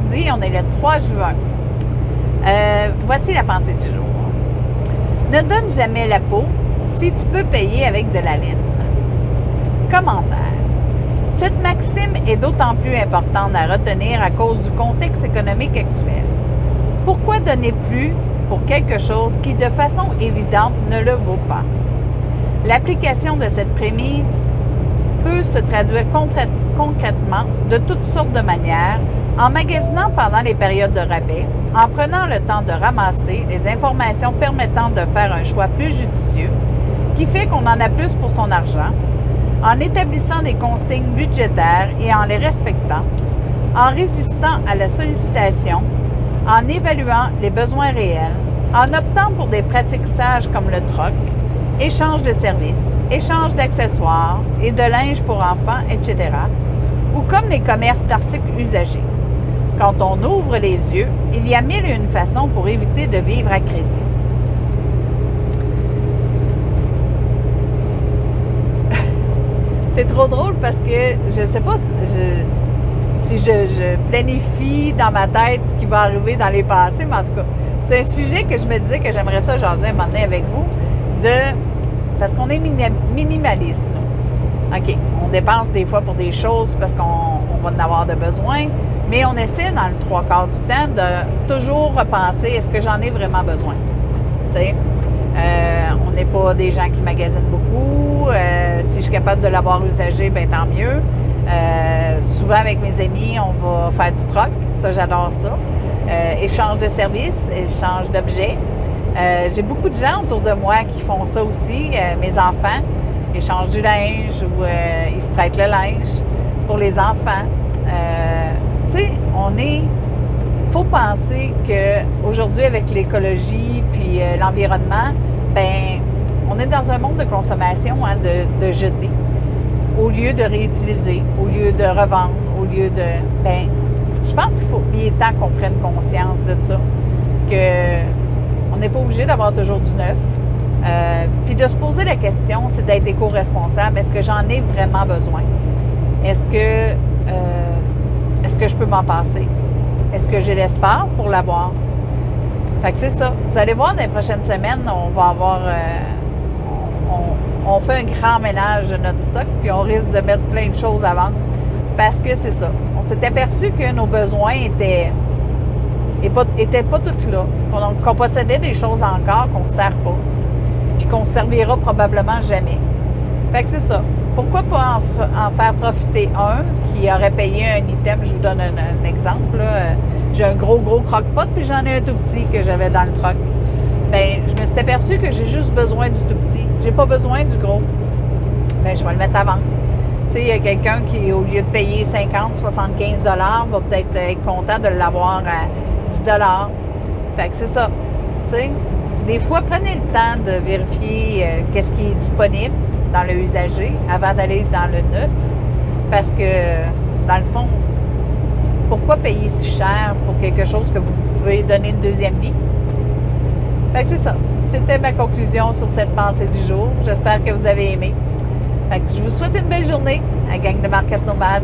Aujourd'hui, on est le 3 juin. Voici la pensée du jour. Ne donne jamais la peau si tu peux payer avec de la laine. Commentaire. Cette maxime est d'autant plus importante à retenir à cause du contexte économique actuel. Pourquoi donner plus pour quelque chose qui, de façon évidente, ne le vaut pas? L'application de cette prémisse peut se traduire concrètement de toutes sortes de manières, en magasinant pendant les périodes de rabais, en prenant le temps de ramasser les informations permettant de faire un choix plus judicieux, qui fait qu'on en a plus pour son argent, en établissant des consignes budgétaires et en les respectant, en résistant à la sollicitation, en évaluant les besoins réels, en optant pour des pratiques sages comme le troc, échange de services, échange d'accessoires et de linge pour enfants, etc., ou comme les commerces d'articles usagés. Quand on ouvre les yeux, il y a mille et une façons pour éviter de vivre à crédit. C'est trop drôle parce que je ne sais pas si je planifie dans ma tête ce qui va arriver dans les passés, mais en tout cas, c'est un sujet que je me disais que j'aimerais ça jaser un moment donné avec vous, parce qu'on est minimaliste. OK, on dépense des fois pour des choses parce qu'on va en avoir de besoin, mais on essaie dans le trois quarts du temps de toujours repenser, est-ce que j'en ai vraiment besoin? Tu sais, on n'est pas des gens qui magasinent beaucoup. Si je suis capable de l'avoir usagé, bien tant mieux. Souvent avec mes amis, on va faire du troc. Ça, j'adore ça. Échange de services, échange d'objets. J'ai beaucoup de gens autour de moi qui font ça aussi. Mes enfants échangent du linge ou ils se prêtent le linge pour les enfants. Tu sais, faut penser qu'aujourd'hui, avec l'écologie puis l'environnement, ben on est dans un monde de consommation, hein, de jeter, au lieu de réutiliser, au lieu de revendre, au lieu de... Ben, je pense qu'il est temps qu'on prenne conscience de ça, qu'on n'est pas obligé d'avoir toujours du neuf. Puis de se poser la question, c'est d'être éco-responsable. Est-ce que j'en ai vraiment besoin? Est-ce que je peux m'en passer? Est-ce que j'ai l'espace pour l'avoir? Fait que c'est ça. Vous allez voir dans les prochaines semaines, on va avoir... on fait un grand ménage de notre stock, puis on risque de mettre plein de choses à vendre. Parce que c'est ça. On s'est aperçu que nos besoins étaient pas tous là. Qu'on possédait des choses encore qu'on ne sert pas. Puis qu'on ne servira probablement jamais. Fait que c'est ça. Pourquoi pas en faire profiter un qui aurait payé un item? Je vous donne un exemple. Là. J'ai un gros croque-pot, puis j'en ai un tout petit que j'avais dans le troc. Bien, je me suis aperçue que j'ai juste besoin du tout petit. J'ai pas besoin du gros. Bien, je vais le mettre à vendre. Tu sais, il y a quelqu'un qui, au lieu de payer 50, 75 $, va peut-être être content de l'avoir à 10 $. Fait que c'est ça. Tu sais, des fois, prenez le temps de vérifier qu'est-ce qui est disponible dans le usager avant d'aller dans le neuf. Parce que, dans le fond, pourquoi payer si cher pour quelque chose que vous pouvez donner une deuxième vie? Fait que c'est ça. C'était ma conclusion sur cette pensée du jour. J'espère que vous avez aimé. Fait que je vous souhaite une belle journée à Gang de Market Nomade.